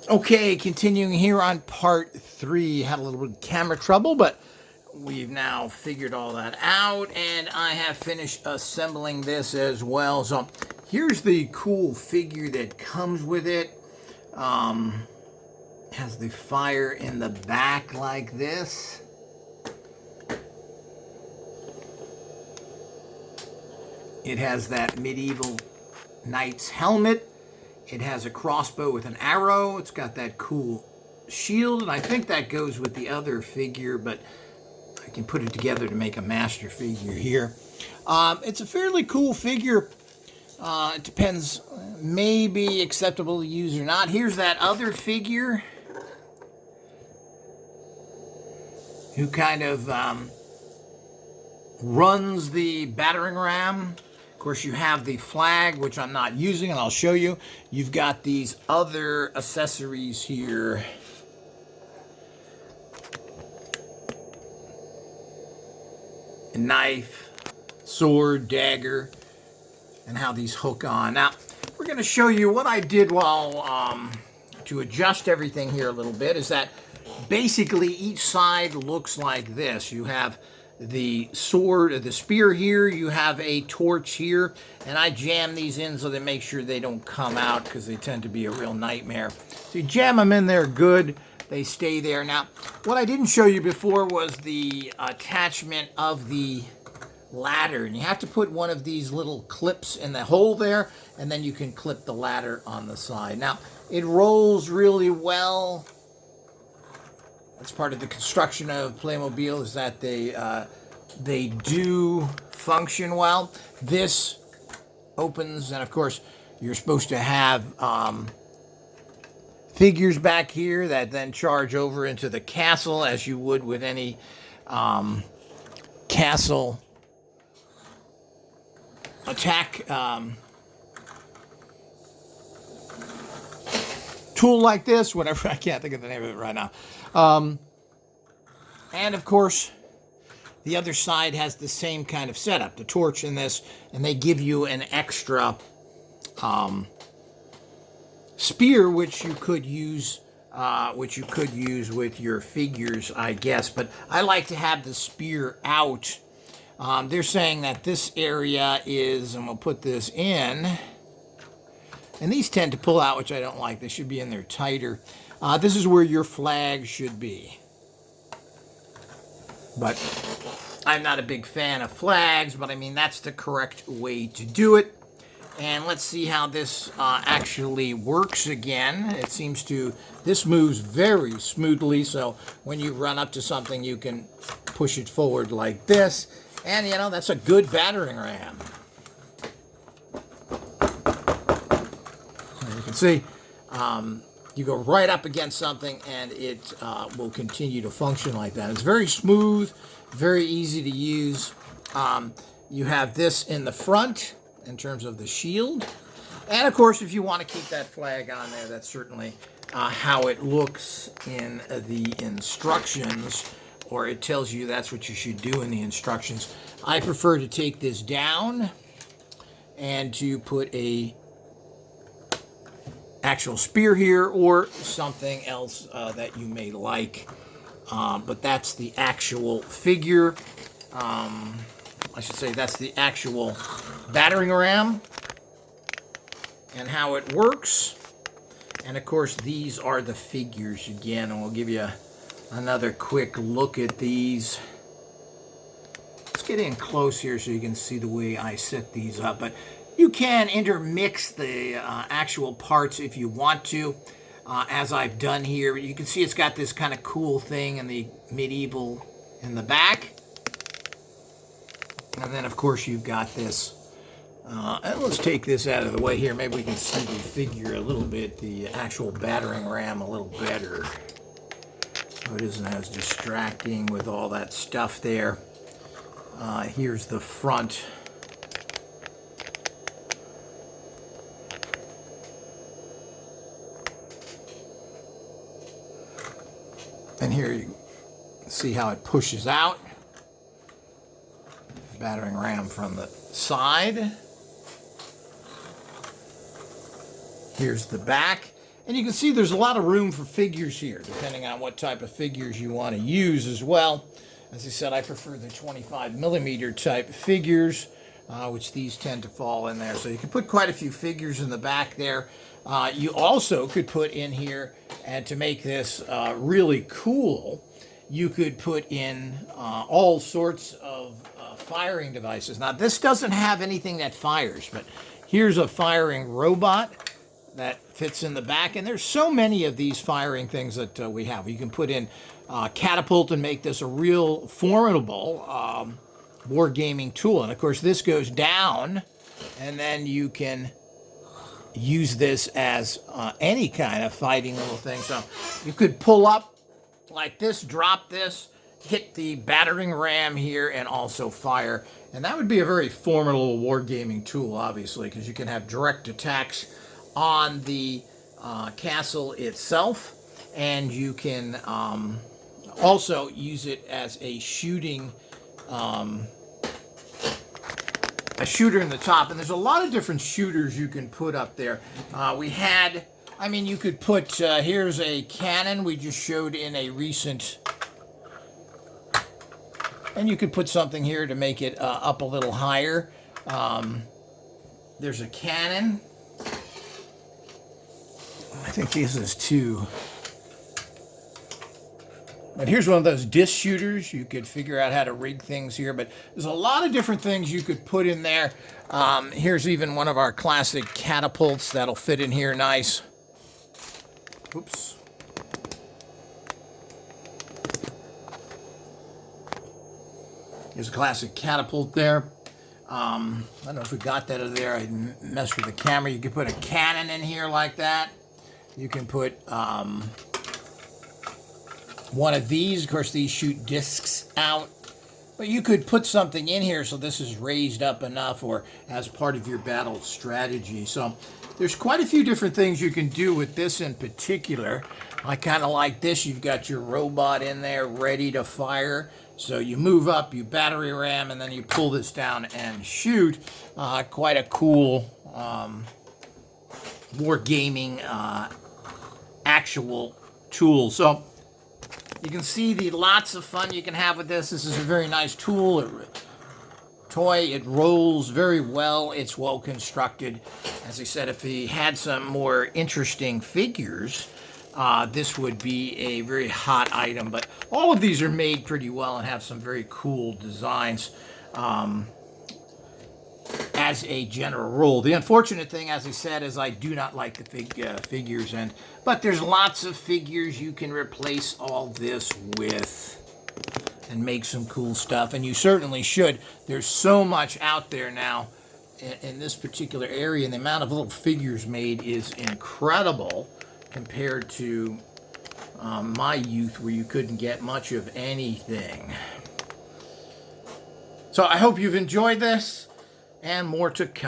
Okay, continuing here on part 3. Had a little bit of camera trouble, but we've now figured all that out, and I have finished assembling this as well. So here's the cool figure that comes with it. Has the fire in the back like this. It has that medieval knight's helmet. It has a crossbow with an arrow. It's got that cool shield, and I think that goes with the other figure, but I can put it together to make a master figure here. It's a fairly cool figure. It depends, may be acceptable to use or not. Here's that other figure who kind of runs the battering ram. Of course, you have the flag, which I'm not using, and I'll show you. You've got these other accessories here. A knife, sword, dagger, and how these hook on. Now, we're going to show you what I did while, to adjust everything here a little bit, is that basically each side looks like this. You have the sword, the spear here, you have a torch here, and I jam these in so they make sure they don't come out because they tend to be a real nightmare. So you jam them in there good, they stay there. Now, what I didn't show you before was the attachment of the ladder, and you have to put one of these little clips in the hole there, and then you can clip the ladder on the side. Now, it rolls really well. That's part of the construction of Playmobil, is that they do function well. This opens, and of course, you're supposed to have figures back here that then charge over into the castle, as you would with any castle attack tool like this, whatever. I can't think of the name of it right now. And of course, the other side has the same kind of setup, the torch in this, and they give you an extra spear, which you could use with your figures, I guess. But I like to have the spear out. They're saying that this area is, and we'll put this in, and these tend to pull out, which I don't like. They should be in there tighter. This is where your flag should be. But I'm not a big fan of flags, but I mean, that's the correct way to do it. And let's see how this actually works again. It seems to, this moves very smoothly, so when you run up to something, you can push it forward like this. And, you know, that's a good battering ram. As you can see, you go right up against something, and it will continue to function like that. It's very smooth, very easy to use. You have this in the front in terms of the shield. And, of course, if you want to keep that flag on there, that's certainly how it looks in the instructions, or it tells you that's what you should do in the instructions. I prefer to take this down and to put a actual spear here or something else that you may like. But that's the actual figure. I should say that's the actual battering ram and how it works. And of course, these are the figures again, and we'll give you another quick look at these. Let's get in close here so you can see the way I set these up. But you can intermix the actual parts if you want to, as I've done here. You can see it's got this kind of cool thing in the medieval in the back. And then, of course, you've got this. And let's take this out of the way here. Maybe we can see the figure a little bit, the actual battering ram a little better. So it isn't as distracting with all that stuff there. Here's the front. And here you can see how it pushes out. Battering ram from the side. Here's the back. And you can see there's a lot of room for figures here, depending on what type of figures you want to use as well. As I said, I prefer the 25mm type figures, which these tend to fall in there. So you can put quite a few figures in the back there. You also could put in here, and to make this really cool, you could put in all sorts of firing devices. Now, this doesn't have anything that fires, but here's a firing robot that fits in the back, and there's so many of these firing things that we have. You can put in catapult and make this a real formidable wargaming tool. And of course, this goes down, and then you can use this as any kind of fighting little thing. So you could pull up like this, drop this, hit the battering ram here, and also fire. And that would be a very formidable wargaming tool, obviously, because you can have direct attacks on the castle itself, and you can also use it as a shooting shooter in the top. And there's a lot of different shooters you can put up there. You could put, here's a cannon we just showed in a recent, and you could put something here to make it up a little higher. There's a cannon. I think this is two. But here's one of those disc shooters. You could figure out how to rig things here, but there's a lot of different things you could put in there. Here's even one of our classic catapults that'll fit in here nice. Oops. Here's a classic catapult there. I don't know if we got that out of there. I messed with the camera. You could put a cannon in here like that. You can put one of these. Of course, these shoot discs out. But you could put something in here so this is raised up enough, or as part of your battle strategy. So there's quite a few different things you can do with this in particular. I kind of like this. You've got your robot in there ready to fire. So you move up, you battery ram, and then you pull this down and shoot. Quite a cool wargaming actual tool. So you can see the lots of fun you can have with this. This is a very nice tool. Toy. It rolls very well. It's well constructed. As I said, if he had some more interesting figures, this would be a very hot item. But all of these are made pretty well and have some very cool designs as a general rule. The unfortunate thing, as I said, is I do not like the figures. But there's lots of figures you can replace all this with and make some cool stuff. And you certainly should. There's so much out there now in this particular area, and the amount of little figures made is incredible compared to my youth, where you couldn't get much of anything. So I hope you've enjoyed this, and more to come.